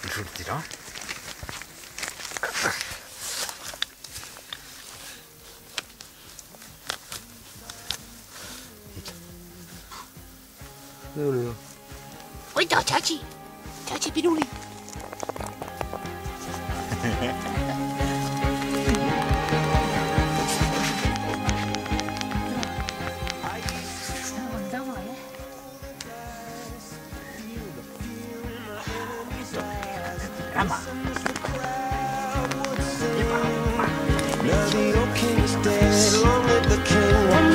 sortirà? Déu-n'hi-do. Oita, Chachi! Chachi Piruli! Rama! Now the old king is dead, long live the king.